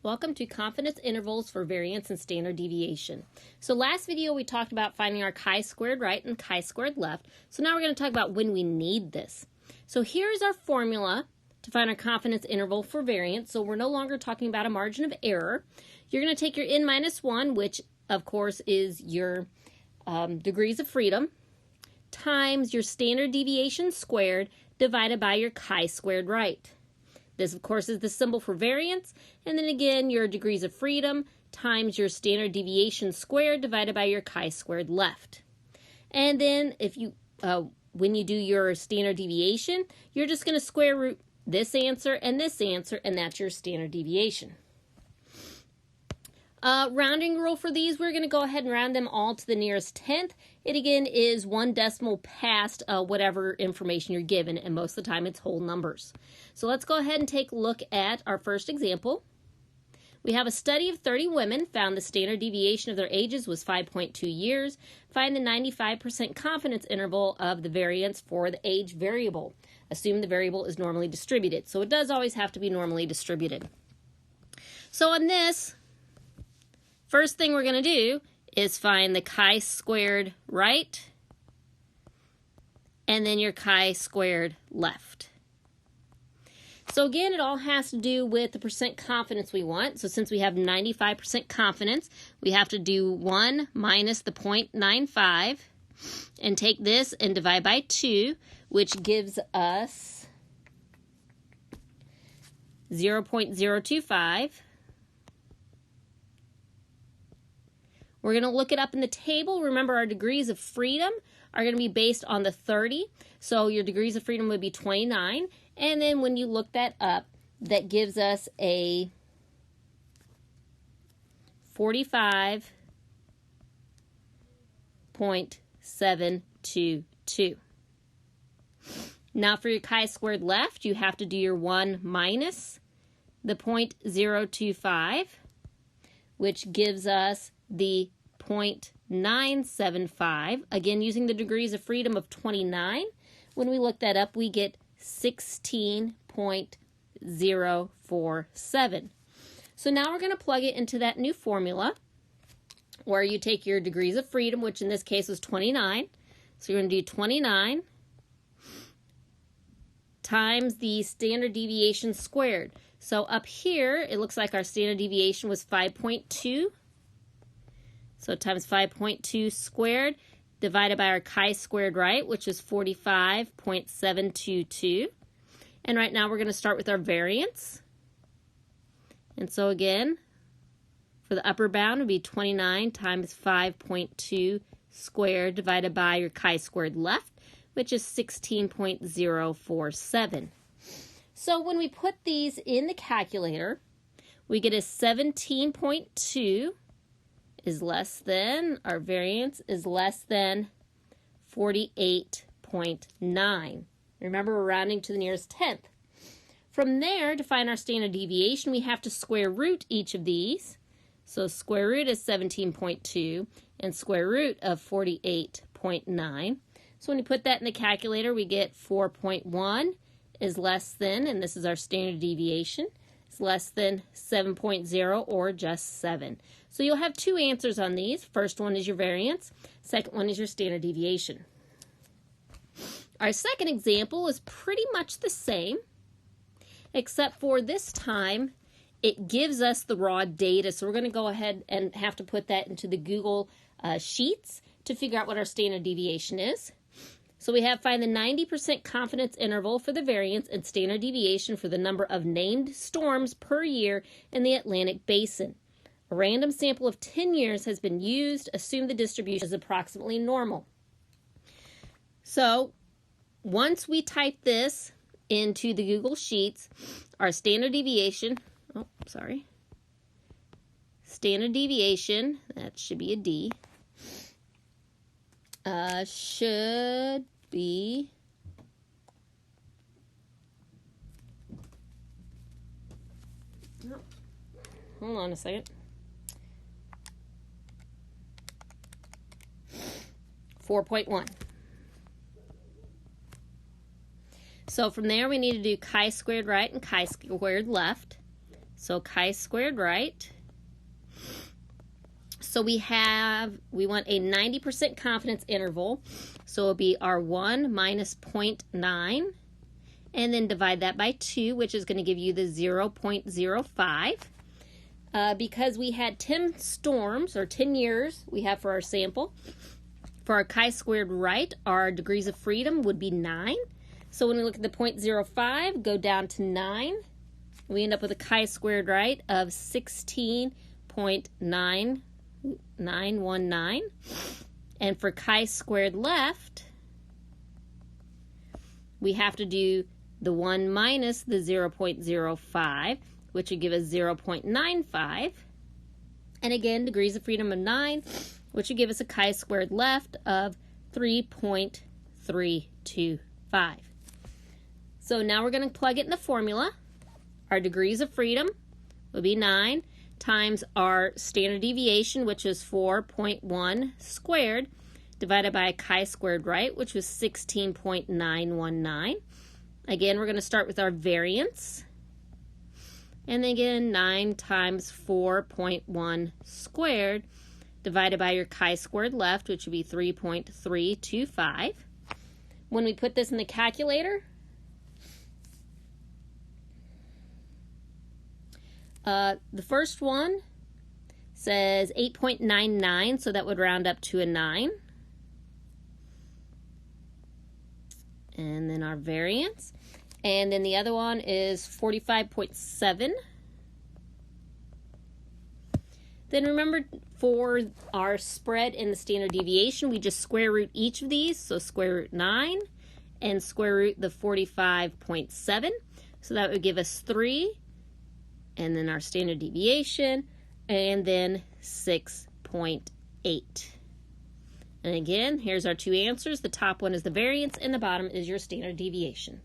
Welcome to confidence intervals for variance and standard deviation. So last video we talked about finding our chi-squared right and chi-squared left. So now we're going to talk about when we need this. So here's our formula to find our confidence interval for variance. So we're no longer talking about a margin of error. You're going to take your n minus 1, which of course is your degrees of freedom, times your standard deviation squared divided by your chi-squared right. This, of course, is the symbol for variance, and then again, your degrees of freedom times your standard deviation squared divided by your chi-squared left. And then, if you, when you do your standard deviation, you're just going to square root this answer, and that's your standard deviation. Rounding rule for these, we're going to go ahead and round them all to the nearest tenth. It again is 1 decimal past whatever information you're given, and most of the time it's whole numbers. So let's go ahead and take a look at our first example. We have a study of 30 women found the standard deviation of their ages was 5.2 years. Find the 95% confidence interval of the variance for the age variable. Assume the variable is normally distributed. So it does always have to be normally distributed. So on this, first thing we're going to do is find the chi-squared right and then your chi-squared left. So again, it all has to do with the percent confidence we want. So since we have 95% confidence, we have to do 1 minus the 0.95 and take this and divide by 2, which gives us 0.025. We're going to look it up in the table. Remember, our degrees of freedom are going to be based on the 30. So your degrees of freedom would be 29. And then when you look that up, that gives us a 45.722. Now for your chi-squared left, you have to do your 1 minus the 0.025, which gives us the 0.975, again using the degrees of freedom of 29. When we look that up, we get 16.047. So now we're going to plug it into that new formula where you take your degrees of freedom, which in this case was 29. So you're going to do 29 times the standard deviation squared. So up here, it looks like our standard deviation was 5.2. So times 5.2 squared divided by our chi-squared right, which is 45.722. And right now we're going to start with our variance. And so again, for the upper bound would be 29 times 5.2 squared divided by your chi-squared left, which is 16.047. So when we put these in the calculator, we get a 17.2 is less than, our variance is less than 48.9. Remember, we're rounding to the nearest tenth. From there, to find our standard deviation, we have to square root each of these. So square root is 17.2 and square root of 48.9. So when you put that in the calculator, we get 4.1 is less than, and this is our standard deviation, is less than 7.0 or just 7. So you'll have two answers on these. First one is your variance. Second one is your standard deviation. Our second example is pretty much the same, except for this time it gives us the raw data. So we're going to go ahead and have to put that into the Google Sheets to figure out what our standard deviation is. So we have find the 90% confidence interval for the variance and standard deviation for the number of named storms per year in the Atlantic Basin. A random sample of 10 years has been used. Assume the distribution is approximately normal. So once we type this into the Google Sheets, our standard deviation, standard deviation, that should be a D, should be hold on a second. 4.1. So from there we need to do chi-squared right and chi-squared left. So chi-squared right. So we want a 90% confidence interval. So it'll be our 1 minus 0.9. And then divide that by 2, which is going to give you the 0.05. Because we had 10 storms, or 10 years we have for our sample, for our chi-squared right, our degrees of freedom would be 9. So when we look at the 0.05, go down to 9. We end up with a chi-squared right of 16.9919. And for chi-squared left, we have to do the 1 minus the 0.05, which would give us 0.95. And again, degrees of freedom of 9, which would give us a chi-squared left of 3.325. So now we're going to plug it in the formula. Our degrees of freedom would be 9 times our standard deviation, which is 4.1 squared, divided by a chi-squared right, which was 16.919. Again, we're going to start with our variance. And then again, 9 times 4.1 squared, divided by your chi-squared left, which would be 3.325. When we put this in the calculator, the first one says 8.99, so that would round up to a 9. And then our variance. And then the other one is 45.7. Then remember, for our spread in the standard deviation, we just square root each of these. So square root 9 and square root the 45.7. So that would give us 3. And then our standard deviation. And then 6.8. And again, here's our two answers. The top one is the variance, and the bottom is your standard deviation.